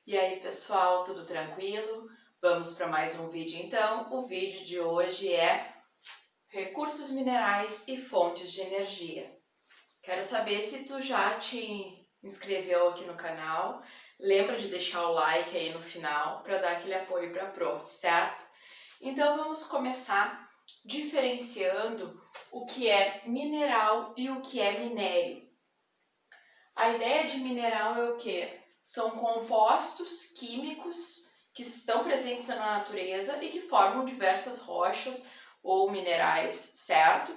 E aí pessoal, tudo tranquilo? Vamos para mais um vídeo então. O vídeo de hoje é recursos minerais e fontes de energia. Quero saber se tu já te inscreveu aqui no canal. Lembra de deixar o like aí no final para dar aquele apoio para a prof, certo? Então vamos começar diferenciando o que é mineral e o que é minério. A ideia de mineral é o quê? São compostos químicos que estão presentes na natureza e que formam diversas rochas ou minerais, certo?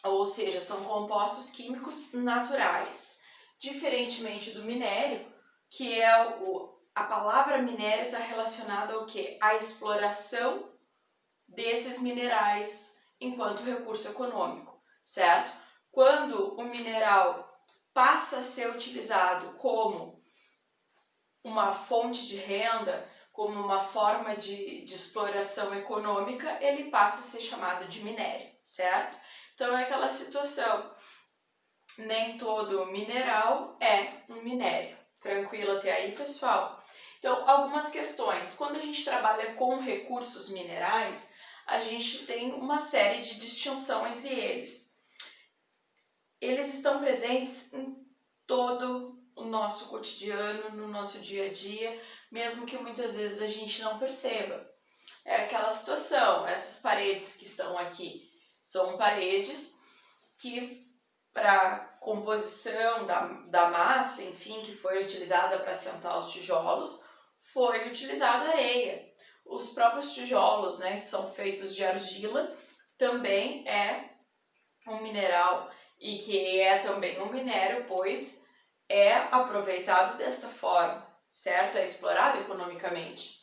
Ou seja, são compostos químicos naturais. Diferentemente do minério, que é a palavra minério está relacionada ao quê? À exploração desses minerais enquanto recurso econômico, certo? Quando o mineral passa a ser utilizado como uma fonte de renda, como uma forma de exploração econômica, ele passa a ser chamado de minério, certo? Então é aquela situação, nem todo mineral é um minério. Tranquilo até aí, pessoal? Então, algumas questões. Quando a gente trabalha com recursos minerais, a gente tem uma série de distinção entre eles. Eles estão presentes em todo o nosso cotidiano, no nosso dia a dia, mesmo que muitas vezes a gente não perceba. É aquela situação, essas paredes que estão aqui são paredes que, para composição da massa, enfim, que foi utilizada para assentar os tijolos, foi utilizada areia. Os próprios tijolos, né, são feitos de argila, também é um mineral e que é também um minério, pois é aproveitado desta forma, certo? É explorado economicamente.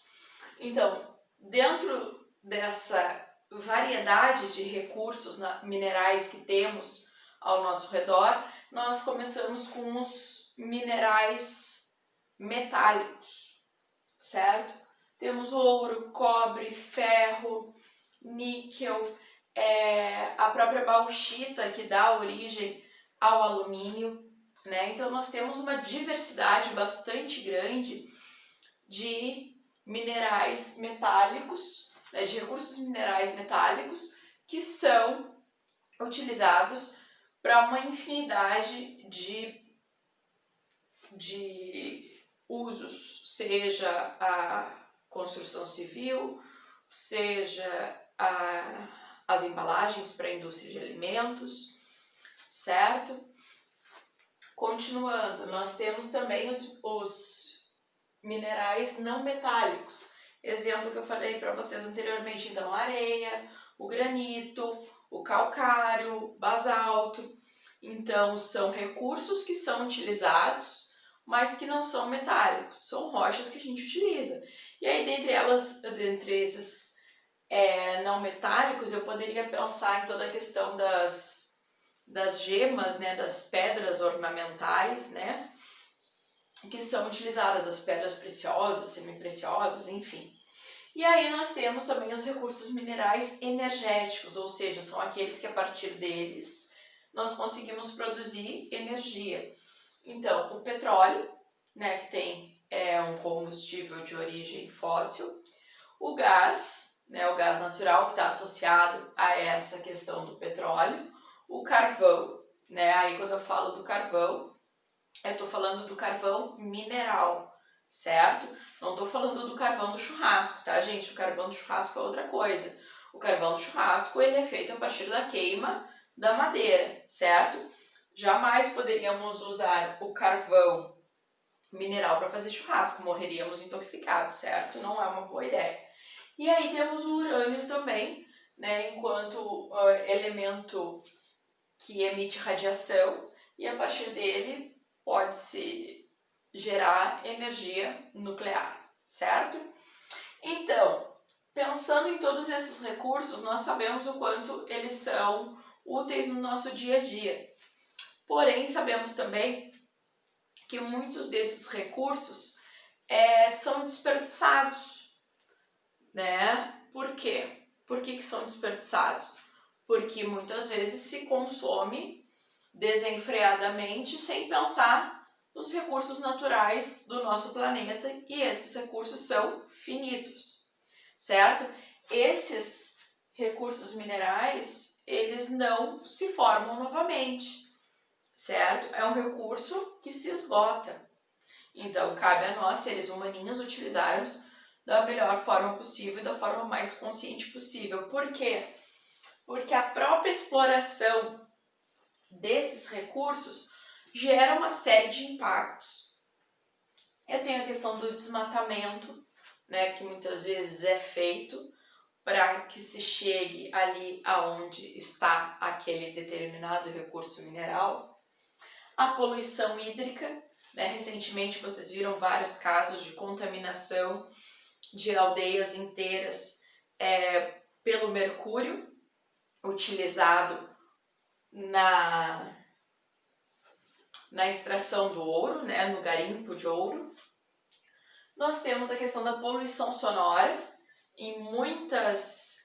Então, dentro dessa variedade de recursos minerais que temos ao nosso redor, nós começamos com os minerais metálicos, certo? Temos ouro, cobre, ferro, níquel, a própria bauxita que dá origem ao alumínio, né? Então nós temos uma diversidade bastante grande de minerais metálicos, né, de recursos minerais metálicos que são utilizados para uma infinidade de usos, seja a construção civil, seja as embalagens para a indústria de alimentos, certo? Continuando, nós temos também os minerais não metálicos. Exemplo que eu falei para vocês anteriormente, então, a areia, o granito, o calcário, o basalto. Então, são recursos que são utilizados, mas que não são metálicos, são rochas que a gente utiliza. E aí, dentre esses não metálicos, eu poderia pensar em toda a questão das gemas, né, das pedras ornamentais, né, que são utilizadas, as pedras preciosas, semipreciosas, enfim. E aí nós temos também os recursos minerais energéticos, ou seja, são aqueles que a partir deles nós conseguimos produzir energia. Então, o petróleo, né, que tem um combustível de origem fóssil, o gás, né, o gás natural que está associado a essa questão do petróleo, o carvão, né, aí quando eu falo do carvão, eu estou falando do carvão mineral, certo? Não estou falando do carvão do churrasco, tá, gente? O carvão do churrasco é outra coisa. O carvão do churrasco, ele é feito a partir da queima da madeira, certo? Jamais poderíamos usar o carvão mineral para fazer churrasco, morreríamos intoxicados, certo? Não é uma boa ideia. E aí temos o urânio também, né, enquanto elemento que emite radiação, e a partir dele pode-se gerar energia nuclear, certo? Então, pensando em todos esses recursos, nós sabemos o quanto eles são úteis no nosso dia a dia. Porém, sabemos também que muitos desses recursos são desperdiçados, né? Por quê? Por que são desperdiçados? Porque muitas vezes se consome desenfreadamente sem pensar nos recursos naturais do nosso planeta e esses recursos são finitos, certo? Esses recursos minerais, eles não se formam novamente, certo? É um recurso que se esgota. Então, cabe a nós, seres humaninhos, utilizarmos da melhor forma possível e da forma mais consciente possível. Por quê? Porque a própria exploração desses recursos gera uma série de impactos. Eu tenho a questão do desmatamento, né, que muitas vezes é feito para que se chegue ali aonde está aquele determinado recurso mineral. A poluição hídrica, né, recentemente vocês viram vários casos de contaminação de aldeias inteiras pelo mercúrio utilizado na extração do ouro, né, no garimpo de ouro. Nós temos a questão da poluição sonora. Em muitas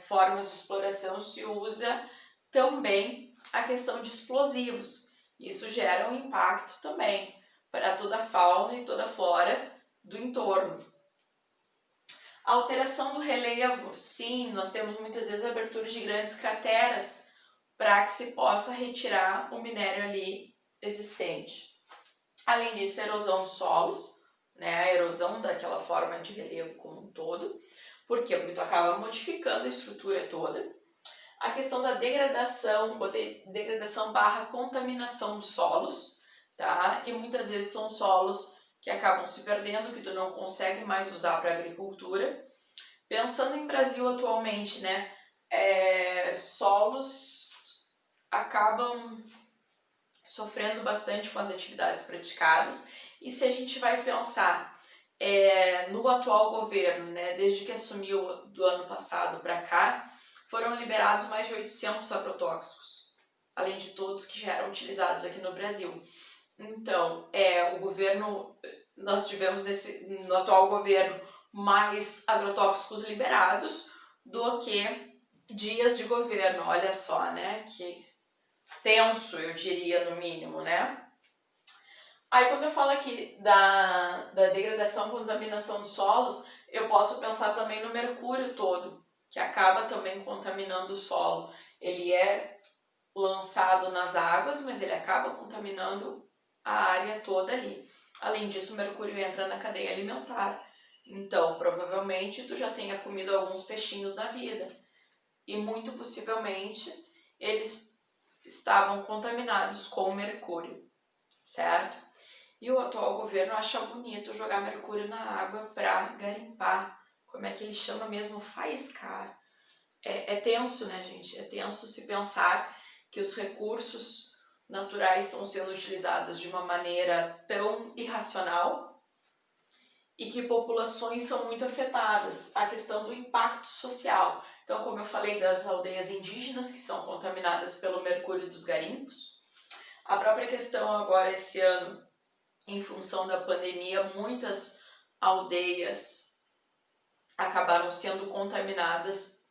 formas de exploração se usa também a questão de explosivos. Isso gera um impacto também para toda a fauna e toda a flora do entorno. A alteração do relevo, sim, nós temos muitas vezes a abertura de grandes crateras para que se possa retirar o minério ali existente. Além disso, a erosão dos solos, né, a erosão daquela forma de relevo como um todo. Por quê? Porque tu acaba modificando a estrutura toda. A questão da degradação, degradação / contaminação dos solos, tá? E muitas vezes são solos que acabam se perdendo, que tu não consegue mais usar para agricultura. Pensando em Brasil atualmente, né, solos acabam sofrendo bastante com as atividades praticadas. E se a gente vai pensar no atual governo, né, desde que assumiu do ano passado para cá, foram liberados mais de 800 agrotóxicos, além de todos que já eram utilizados aqui no Brasil. Então, o governo, nós tivemos no atual governo mais agrotóxicos liberados do que dias de governo. Olha só, né, que tenso, eu diria, no mínimo, né? Aí, quando eu falo aqui da degradação e contaminação dos solos, eu posso pensar também no mercúrio todo, que acaba também contaminando o solo. Ele é lançado nas águas, mas ele acaba contaminando a área toda ali. Além disso, o mercúrio entra na cadeia alimentar. Então, provavelmente, tu já tenha comido alguns peixinhos na vida. E muito possivelmente, eles estavam contaminados com mercúrio, certo? E o atual governo acha bonito jogar mercúrio na água para garimpar. Como é que ele chama mesmo? Faiscar. É tenso, né, gente? É tenso se pensar que os recursos naturais estão sendo utilizados de uma maneira tão irracional e que populações são muito afetadas. A questão do impacto social. Então, como eu falei das aldeias indígenas que são contaminadas pelo mercúrio dos garimpos, a própria questão agora esse ano, em função da pandemia, muitas aldeias acabaram sendo contaminadas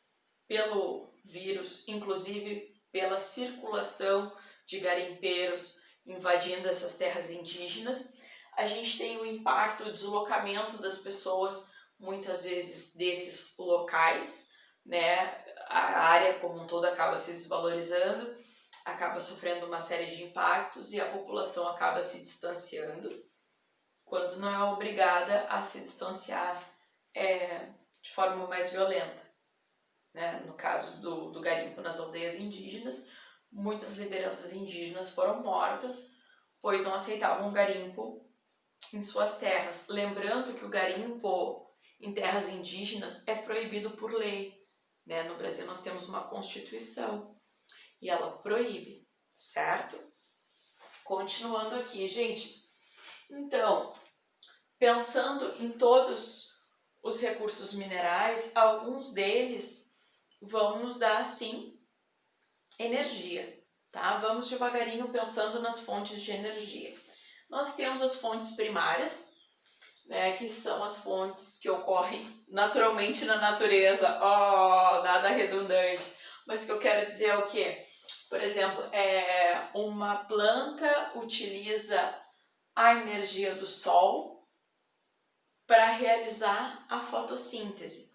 pelo vírus, inclusive pela circulação de garimpeiros invadindo essas terras indígenas. A gente tem o impacto, o deslocamento das pessoas, muitas vezes desses locais, né? A área como um todo acaba se desvalorizando, acaba sofrendo uma série de impactos e a população acaba se distanciando, quando não é obrigada a se distanciar de forma mais violenta. Né? No caso do garimpo nas aldeias indígenas, muitas lideranças indígenas foram mortas, pois não aceitavam o garimpo em suas terras. Lembrando que o garimpo em terras indígenas é proibido por lei. Né? No Brasil nós temos uma Constituição e ela proíbe, certo? Continuando aqui, gente. Então, pensando em todos os recursos minerais, alguns deles vão nos dar, sim, energia, tá? Vamos devagarinho pensando nas fontes de energia. Nós temos as fontes primárias, né, que são as fontes que ocorrem naturalmente na natureza. Nada redundante. Mas o que eu quero dizer é o quê? Por exemplo, uma planta utiliza a energia do Sol para realizar a fotossíntese,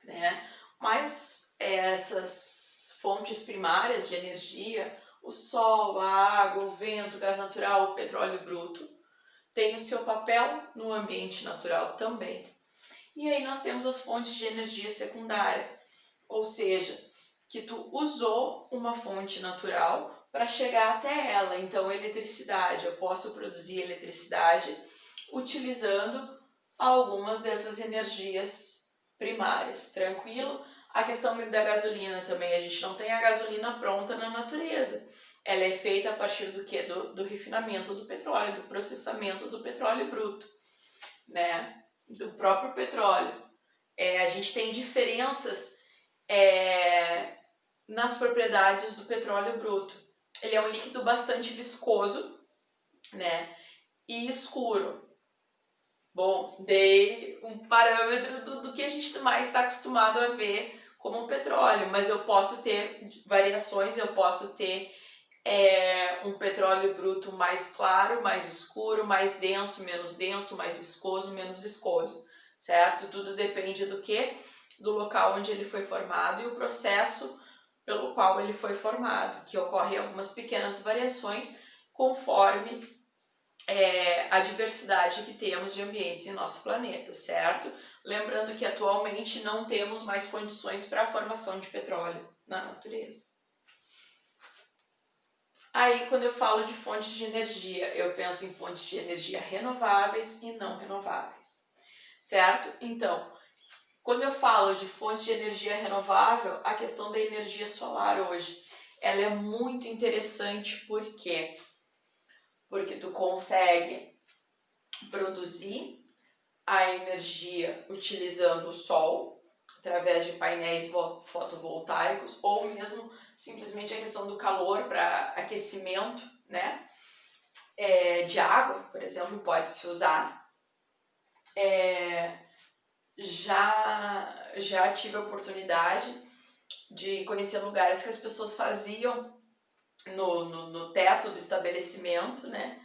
né? Mas essas fontes primárias de energia, o Sol, a água, o vento, o gás natural, o petróleo bruto, têm o seu papel no ambiente natural também. E aí nós temos as fontes de energia secundária, ou seja, que tu usou uma fonte natural para chegar até ela. Então, eletricidade, eu posso produzir eletricidade utilizando algumas dessas energias primárias, tranquilo? A questão da gasolina também, a gente não tem a gasolina pronta na natureza. Ela é feita a partir do quê? Do refinamento do petróleo, do processamento do petróleo bruto, né? Do próprio petróleo. A gente tem diferenças nas propriedades do petróleo bruto. Ele é um líquido bastante viscoso, né? E escuro. Bom, dei um parâmetro do que a gente mais está acostumado a ver como petróleo, mas eu posso ter variações, eu posso ter um petróleo bruto mais claro, mais escuro, mais denso, mais viscoso, menos viscoso, certo? Tudo depende do que? Do local onde ele foi formado e o processo pelo qual ele foi formado, que ocorre algumas pequenas variações conforme a diversidade que temos de ambientes em nosso planeta, certo? Lembrando que atualmente não temos mais condições para a formação de petróleo na natureza. Aí, quando eu falo de fontes de energia, eu penso em fontes de energia renováveis e não renováveis, certo? Então, quando eu falo de fontes de energia renovável, a questão da energia solar hoje, ela é muito interessante. Por quê? Porque tu consegue produzir a energia utilizando o sol, através de painéis fotovoltaicos, ou mesmo simplesmente a questão do calor para aquecimento, né? De água, por exemplo, pode-se usar. Já tive a oportunidade de conhecer lugares que as pessoas faziam no teto do estabelecimento, né?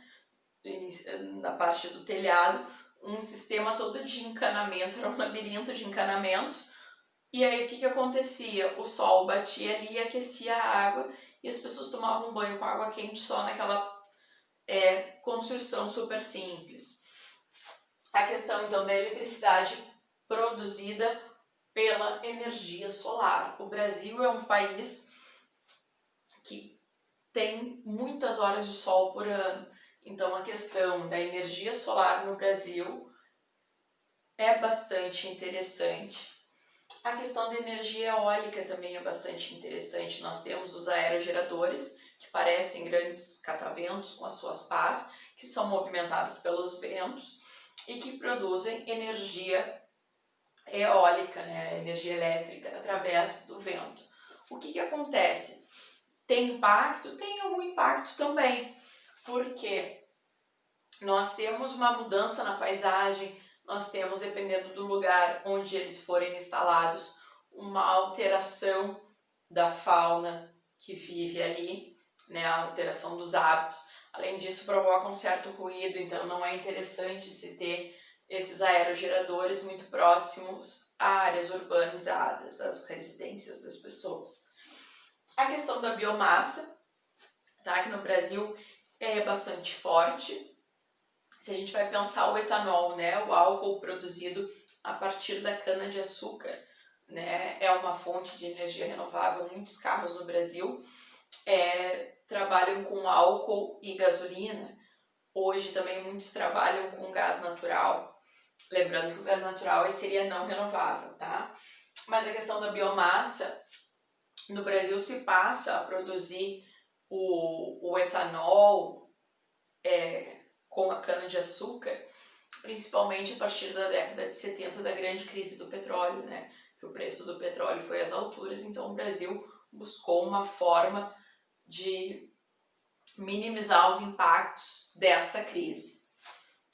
Na parte do telhado, um sistema todo de encanamento, era um labirinto de encanamentos. E aí o que acontecia? O sol batia ali e aquecia a água e as pessoas tomavam banho com água quente só naquela construção super simples. A questão então da eletricidade produzida pela energia solar. O Brasil é um país que tem muitas horas de sol por ano, então a questão da energia solar no Brasil é bastante interessante. A questão da energia eólica também é bastante interessante. Nós temos os aerogeradores, que parecem grandes cataventos com as suas pás, que são movimentados pelos ventos e que produzem energia eólica, né? Energia elétrica através do vento. O que acontece? Tem impacto? Tem algum impacto também, porque nós temos uma mudança na paisagem, nós temos, dependendo do lugar onde eles forem instalados, uma alteração da fauna que vive ali, né? A alteração dos hábitos. Além disso, provoca um certo ruído, então não é interessante se ter esses aerogeradores muito próximos a áreas urbanizadas, às residências das pessoas. A questão da biomassa, tá? Que no Brasil é bastante forte. Se a gente vai pensar o etanol, né? O álcool produzido a partir da cana-de-açúcar, né? É uma fonte de energia renovável. Muitos carros no Brasil trabalham com álcool e gasolina. Hoje também muitos trabalham com gás natural. Lembrando que o gás natural seria não renovável, tá? Mas a questão da biomassa, no Brasil se passa a produzir o etanol com a cana-de-açúcar, principalmente a partir da década de 70, da grande crise do petróleo, né? Que o preço do petróleo foi às alturas, então o Brasil buscou uma forma de minimizar os impactos desta crise.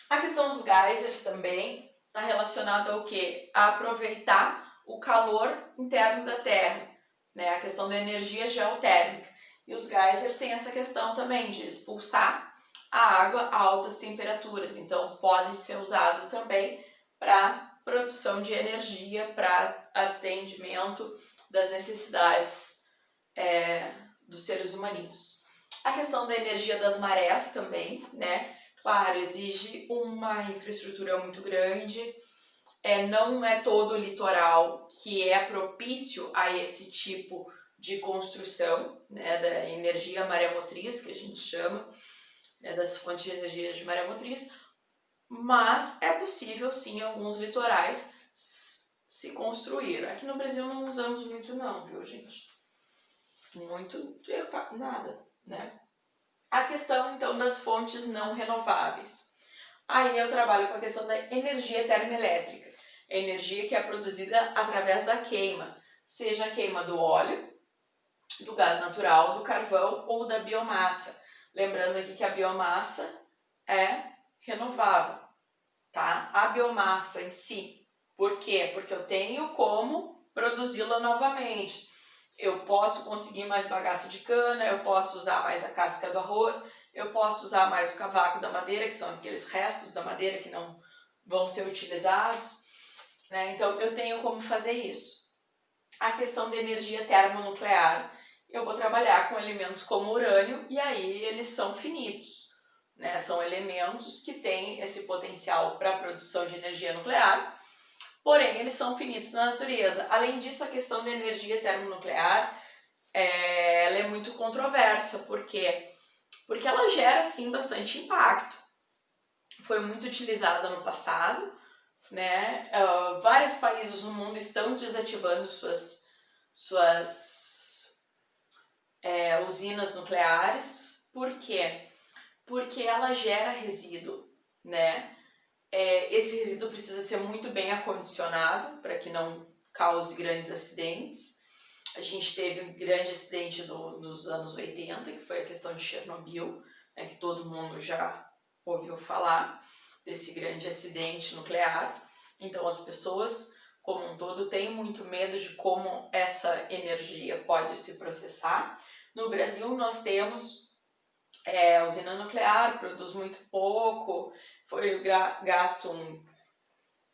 A questão dos geysers também está relacionada ao quê? A aproveitar o calor interno da Terra, né? A questão da energia geotérmica. E os geysers têm essa questão também de expulsar a água a altas temperaturas, então pode ser usado também para produção de energia, para atendimento das necessidades dos seres humanos. A questão da energia das marés também, né? Claro, exige uma infraestrutura muito grande, não é todo o litoral que é propício a esse tipo de construção, né, da energia maremotriz, que a gente chama, né, das fontes de energia de maremotriz, mas é possível sim em alguns litorais se construir. Aqui no Brasil não usamos muito não, viu, gente? Muito, nada, né? A questão então das fontes não renováveis. Aí eu trabalho com a questão da energia termoelétrica, energia que é produzida através da queima, seja a queima do óleo, do gás natural, do carvão ou da biomassa. Lembrando aqui que a biomassa é renovável, tá? A biomassa em si, por quê? Porque eu tenho como produzi-la novamente. Eu posso conseguir mais bagaço de cana, eu posso usar mais a casca do arroz, eu posso usar mais o cavaco da madeira, que são aqueles restos da madeira que não vão ser utilizados, né? Então eu tenho como fazer isso. A questão de energia termonuclear, eu vou trabalhar com elementos como urânio e aí eles são finitos, né? São elementos que têm esse potencial para a produção de energia nuclear, porém eles são finitos na natureza. Além disso, a questão da energia termonuclear ela é muito controversa, porque ela gera sim bastante impacto. Foi muito utilizada no passado, né? Vários países no mundo estão desativando suas usinas nucleares. Por quê? Porque ela gera resíduo, né? Esse resíduo precisa ser muito bem acondicionado para que não cause grandes acidentes. A gente teve um grande acidente nos anos 80, que foi a questão de Chernobyl, né, que todo mundo já ouviu falar desse grande acidente nuclear. Então as pessoas, como um todo, têm muito medo de como essa energia pode se processar. No Brasil nós temos a usina nuclear, produz muito pouco, foi gasto um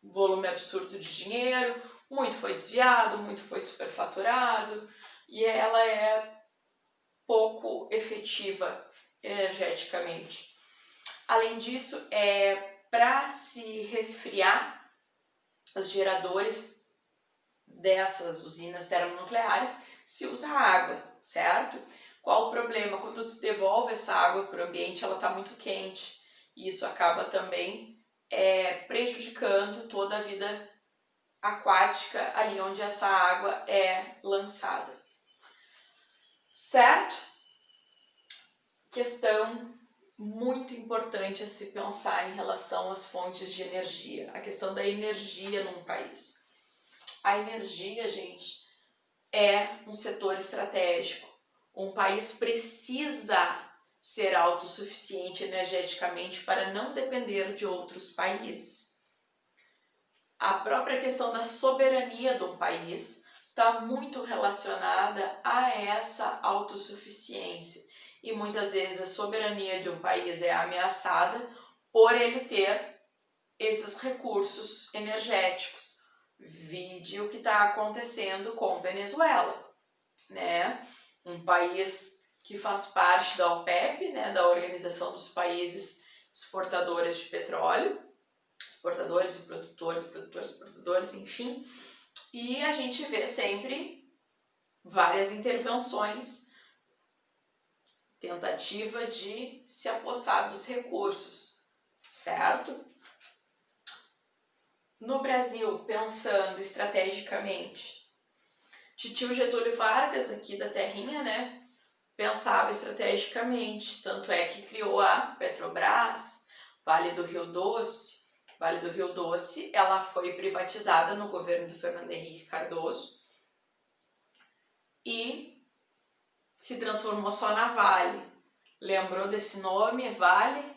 volume absurdo de dinheiro, muito foi desviado, muito foi superfaturado e ela é pouco efetiva energeticamente. Além disso, para se resfriar os geradores dessas usinas termonucleares, se usa água, certo? Qual o problema? Quando tu devolve essa água para o ambiente, ela está muito quente e isso acaba também prejudicando toda a vida aquática ali onde essa água é lançada. Certo? Questão muito importante a se pensar em relação às fontes de energia, a questão da energia num país. A energia, gente, é um setor estratégico. Um país precisa ser autossuficiente energeticamente para não depender de outros países. A própria questão da soberania de um país está muito relacionada a essa autossuficiência. E muitas vezes a soberania de um país é ameaçada por ele ter esses recursos energéticos. Vide o que está acontecendo com Venezuela, né? Um país que faz parte da OPEP, né? Da Organização dos Países Exportadores de Petróleo, exportadores e produtores, enfim. E a gente vê sempre várias intervenções, tentativa de se apossar dos recursos, certo? No Brasil, pensando estrategicamente, titio Getúlio Vargas, aqui da terrinha, né, pensava estrategicamente, tanto é que criou a Petrobras, Vale do Rio Doce. Vale do Rio Doce, ela foi privatizada no governo do Fernando Henrique Cardoso e se transformou só na Vale. Lembrou desse nome, Vale?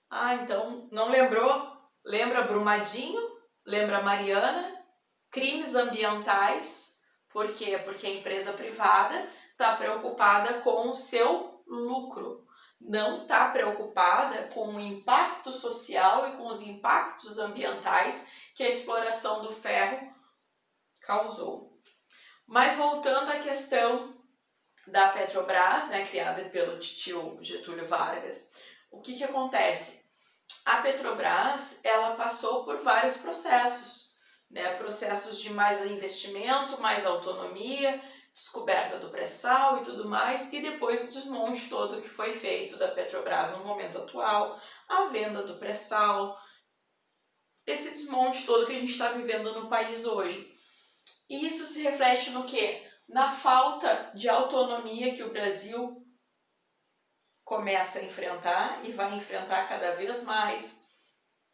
Ah, então não lembrou? Lembra Brumadinho? Lembra Mariana? Crimes ambientais. Por quê? Porque a empresa privada está preocupada com o seu lucro, não está preocupada com o impacto social e com os impactos ambientais que a exploração do ferro causou. Mas voltando à questão da Petrobras, né, criada pelo titio Getúlio Vargas, o que acontece? A Petrobras, ela passou por vários processos, né, processos de mais investimento, mais autonomia, descoberta do pré-sal e tudo mais, e depois o desmonte todo que foi feito da Petrobras no momento atual, a venda do pré-sal, esse desmonte todo que a gente está vivendo no país hoje. E isso se reflete no quê? Na falta de autonomia que o Brasil começa a enfrentar e vai enfrentar cada vez mais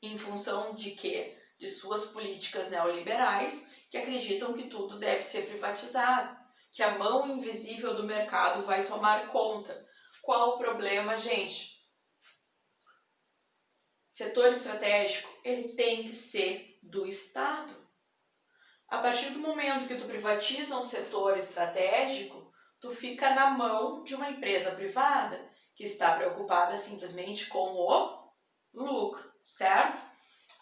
em função de quê? De suas políticas neoliberais que acreditam que tudo deve ser privatizado, que a mão invisível do mercado vai tomar conta. Qual o problema, gente? Setor estratégico, ele tem que ser do Estado. A partir do momento que tu privatiza um setor estratégico, tu fica na mão de uma empresa privada que está preocupada simplesmente com o lucro, certo?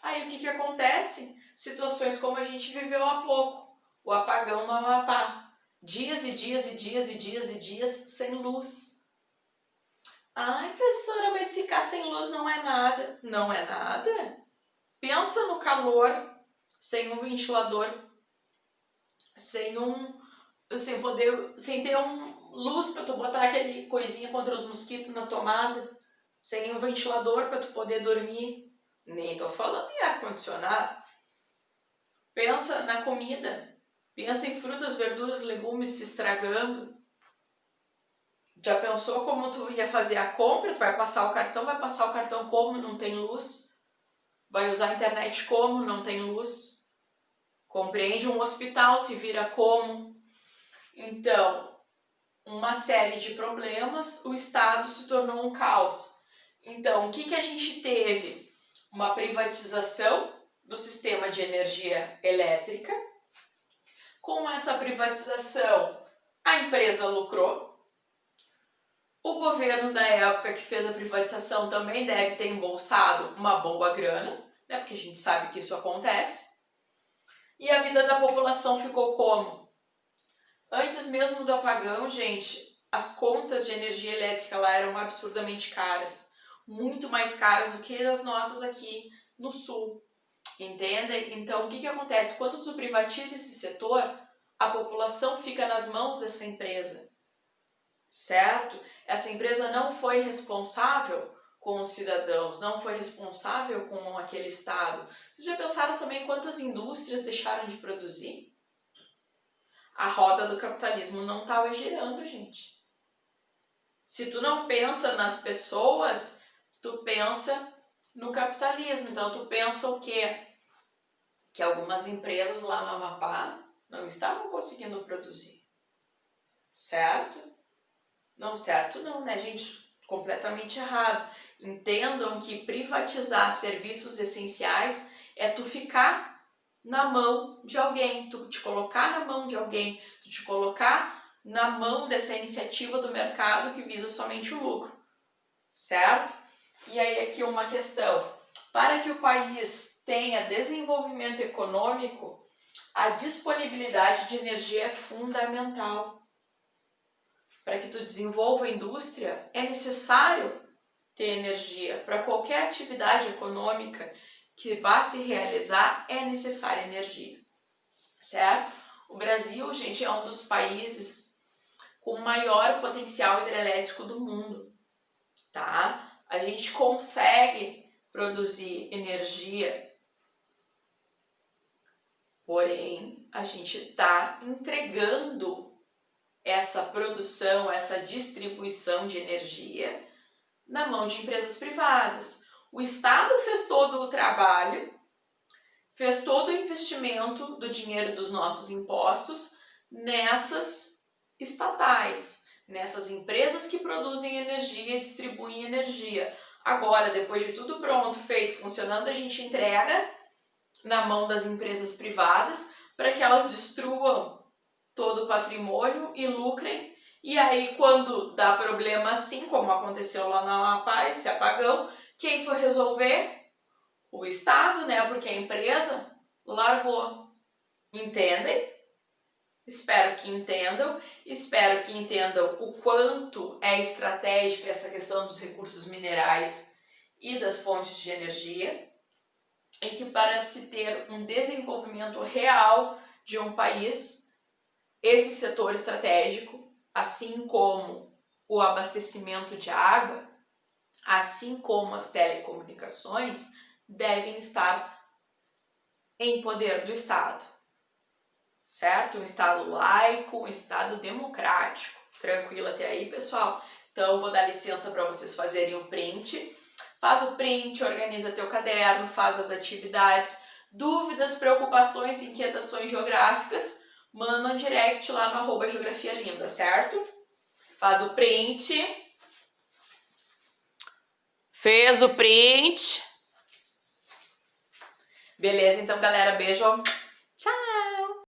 Aí o que acontece? Situações como a gente viveu há pouco, o apagão no Amapá. Dias e dias e dias e dias e dias sem luz. Ai, professora, mas ficar sem luz não é nada. Não é nada? Pensa no calor, sem um ventilador, sem ter luz para tu botar aquele coisinha contra os mosquitos na tomada, sem um ventilador para tu poder dormir. Nem tô falando em ar-condicionado. Pensa na comida. Pensa em frutas, verduras, legumes se estragando. Já pensou como tu ia fazer a compra? Tu vai passar o cartão como? Não tem luz. Vai usar a internet como? Não tem luz. Compreende? Um hospital se vira como? Então, uma série de problemas, o Estado se tornou um caos. Então, o que a gente teve? Uma privatização do sistema de energia elétrica. Com essa privatização, a empresa lucrou. O governo da época que fez a privatização também deve ter embolsado uma boa grana, né? Porque a gente sabe que isso acontece. E a vida da população ficou como? Antes mesmo do apagão, gente, as contas de energia elétrica lá eram absurdamente caras. Muito mais caras do que as nossas aqui no sul. Entendem? Então, o que acontece? Quando tu privatiza esse setor, a população fica nas mãos dessa empresa, certo? Essa empresa não foi responsável com os cidadãos, não foi responsável com aquele estado. Vocês já pensaram também quantas indústrias deixaram de produzir? A roda do capitalismo não estava girando, gente. Se tu não pensa nas pessoas, tu pensa no capitalismo. Então, tu pensa o quê? Que algumas empresas lá no Amapá não estavam conseguindo produzir. Certo? Não, certo não, né, gente? Completamente errado. Entendam que privatizar serviços essenciais é tu ficar na mão de alguém, tu te colocar na mão de alguém, tu te colocar na mão dessa iniciativa do mercado que visa somente o lucro. Certo? E aí aqui uma questão. Para que o país tenha desenvolvimento econômico, a disponibilidade de energia é fundamental. Para que tu desenvolva a indústria, é necessário ter energia. Para qualquer atividade econômica que vá se realizar, é necessária energia. Certo? O Brasil, gente, é um dos países com maior potencial hidrelétrico do mundo. Tá? A gente consegue produzir energia, porém a gente está entregando essa produção, essa distribuição de energia na mão de empresas privadas. O Estado fez todo o trabalho, fez todo o investimento do dinheiro dos nossos impostos nessas estatais, nessas empresas que produzem energia e distribuem energia. Agora, depois de tudo pronto, feito, funcionando, a gente entrega na mão das empresas privadas para que elas destruam todo o patrimônio e lucrem E aí, quando dá problema assim, como aconteceu lá na Amapá, esse apagão, quem foi resolver? O Estado, né? Porque a empresa largou. Entendem? Espero que entendam. Espero que entendam o quanto é estratégica essa questão dos recursos minerais e das fontes de energia. E que para se ter um desenvolvimento real de um país, esse setor estratégico, assim como o abastecimento de água, assim como as telecomunicações, devem estar em poder do Estado, certo? Um Estado laico, um Estado democrático. Tranquilo até aí, pessoal? Então, eu vou dar licença para vocês fazerem o print. Faz o print, organiza teu caderno, faz as atividades. Dúvidas, preocupações, inquietações geográficas, manda um direct lá no @geografialinda, certo? Faz o print. Fez o print. Beleza, então, galera, beijo.